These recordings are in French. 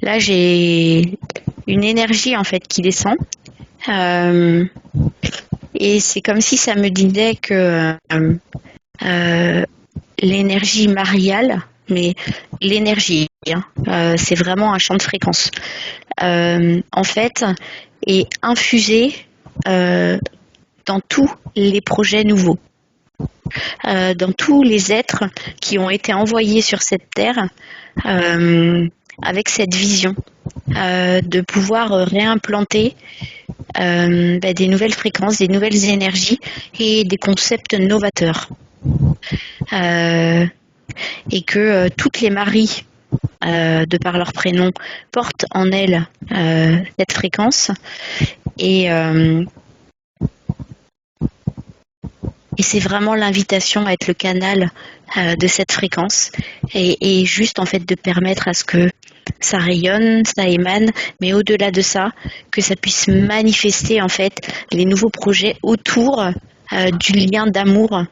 là, j'ai une énergie en fait qui descend. Euh, et c'est comme si ça me disait que l'énergie mariale, mais l'énergie, hein, c'est vraiment un champ de fréquence, en fait, est infusée dans tous les projets nouveaux, dans tous les êtres qui ont été envoyés sur cette terre avec cette vision de pouvoir réimplanter des nouvelles fréquences, des nouvelles énergies et des concepts novateurs. Et que toutes les Maries, de par leur prénom, portent en elles cette fréquence. Et c'est vraiment l'invitation à être le canal de cette fréquence et juste en fait de permettre à ce que ça rayonne, ça émane, mais au-delà de ça, que ça puisse manifester en fait les nouveaux projets autour du lien d'amour.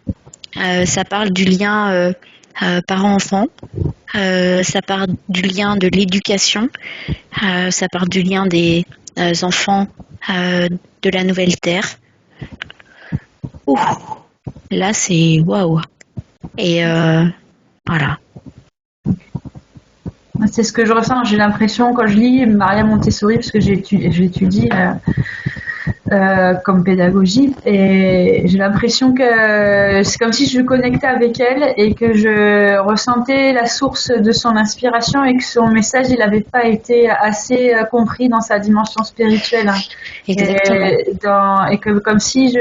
Ça parle du lien parent-enfant, ça parle du lien de l'éducation, ça parle du lien des enfants de la nouvelle terre. Ouh, là c'est waouh. Et voilà. C'est ce que je ressens. J'ai l'impression quand je lis Maria Montessori, parce que j'étudie comme pédagogie, et j'ai l'impression que c'est comme si je connectais avec elle et que je ressentais la source de son inspiration et que son message il n'avait pas été assez compris dans sa dimension spirituelle. Exactement. Et que comme si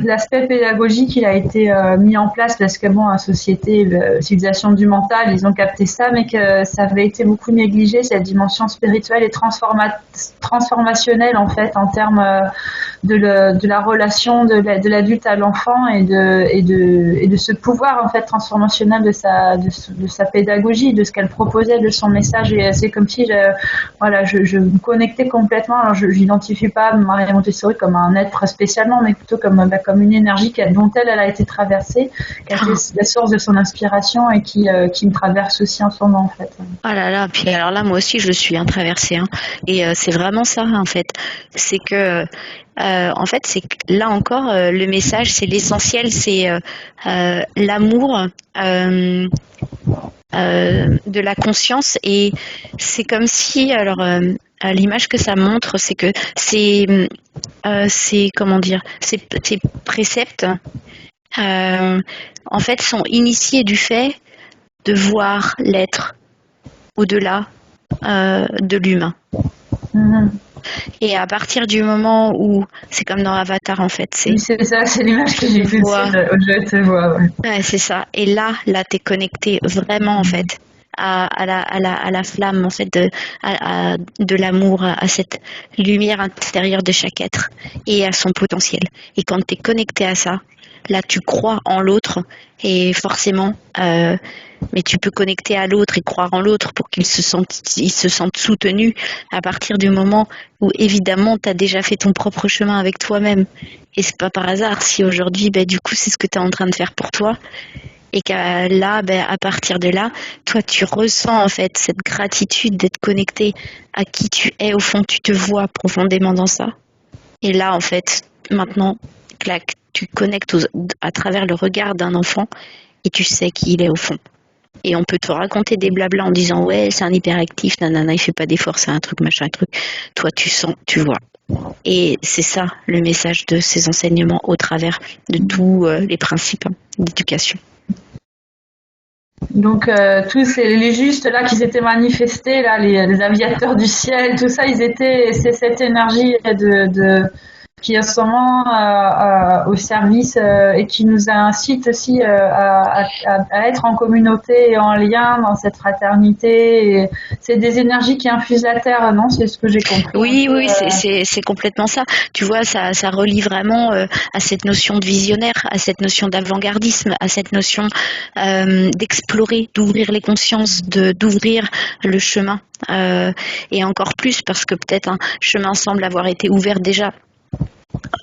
l'aspect pédagogique, il a été mis en place parce que bon, la société, la civilisation du mental, ils ont capté ça, mais que ça avait été beaucoup négligé, cette dimension spirituelle et transformationnelle en fait, en termes de la relation de l'adulte à l'enfant et de ce pouvoir en fait transformationnel de sa pédagogie, de ce qu'elle proposait, de son message. Et c'est comme si je me connectais complètement. Alors je n'identifie pas Maria Montessori comme un être spécialement, mais plutôt comme une énergie dont elle a été traversée, qui a été la source de son inspiration et qui me traverse aussi en ce moment en fait. Ah là là, puis alors là moi aussi je suis traversée, hein. Et c'est vraiment ça en fait, c'est que en fait c'est que là encore le message, c'est l'essentiel, c'est l'amour de la conscience. Et c'est comme si alors l'image que ça montre, c'est que c'est comment dire, ces préceptes en fait sont initiés du fait de voir l'être au-delà de l'humain. Mm-hmm. Et à partir du moment où c'est comme dans Avatar en fait, c'est ça, c'est l'image que j'ai vue aussi, je te vois. Ouais, c'est ça. Et là t'es connecté vraiment en fait à la flamme en fait de l'amour, à cette lumière intérieure de chaque être et à son potentiel. Et quand t'es connecté à ça, là tu crois en l'autre et forcément mais tu peux connecter à l'autre et croire en l'autre pour qu'il se sente soutenu à partir du moment où évidemment tu as déjà fait ton propre chemin avec toi-même. Et c'est pas par hasard si aujourd'hui du coup c'est ce que tu es en train de faire pour toi et qu'à là à partir de là toi tu ressens en fait cette gratitude d'être connecté à qui tu es au fond, tu te vois profondément dans ça. Et là en fait maintenant clac, tu connectes à travers le regard d'un enfant et tu sais qui il est au fond. Et on peut te raconter des blablas en disant ouais c'est un hyperactif, nanana, il fait pas d'efforts, c'est un truc machin, un truc. Toi tu sens, tu vois. Et c'est ça le message de ces enseignements au travers de tous les principes d'éducation. Donc tous les justes là qui s'étaient manifestés là, les aviateurs du ciel, tout ça, c'est cette énergie qui est en ce moment au service et qui nous incite aussi à être en communauté et en lien dans cette fraternité. Et c'est des énergies qui infusent la terre, non? C'est ce que j'ai compris. Oui, c'est complètement ça. Tu vois, ça relie vraiment à cette notion de visionnaire, à cette notion d'avant-gardisme, à cette notion d'explorer, d'ouvrir les consciences, d'ouvrir le chemin. Et encore plus parce que peut-être un chemin semble avoir été ouvert déjà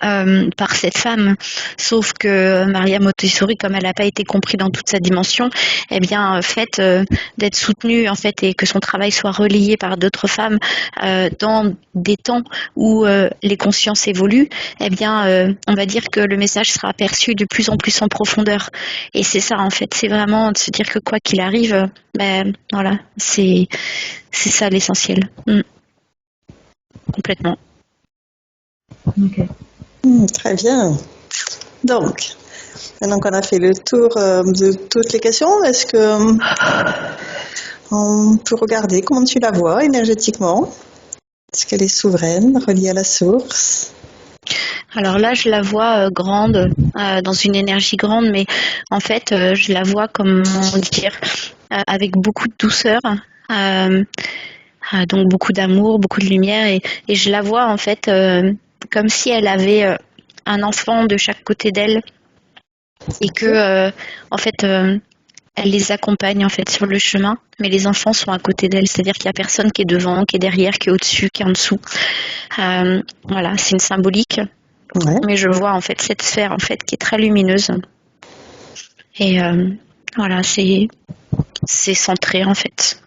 par cette femme. Sauf que Maria Montessori, comme elle n'a pas été comprise dans toute sa dimension, eh bien, fait d'être soutenue en fait et que son travail soit relayé par d'autres femmes dans des temps où les consciences évoluent, eh bien, on va dire que le message sera perçu de plus en plus en profondeur. Et c'est ça en fait, c'est vraiment de se dire que quoi qu'il arrive, ben voilà, c'est ça l'essentiel. Complètement. Ok. Très bien. Donc, maintenant qu'on a fait le tour de toutes les questions, est-ce que on peut regarder comment tu la vois énergétiquement? Est-ce qu'elle est souveraine, reliée à la source? Alors là, je la vois grande, dans une énergie grande, mais en fait, je la vois, comment dire, avec beaucoup de douceur, donc beaucoup d'amour, beaucoup de lumière, et je la vois en fait comme si elle avait un enfant de chaque côté d'elle, et que en fait, elle les accompagne en fait sur le chemin, mais les enfants sont à côté d'elle, c'est-à-dire qu'il n'y a personne qui est devant, qui est derrière, qui est au-dessus, qui est en dessous. Voilà, c'est une symbolique. Ouais. Mais je vois en fait cette sphère en fait qui est très lumineuse, et voilà, c'est centré en fait.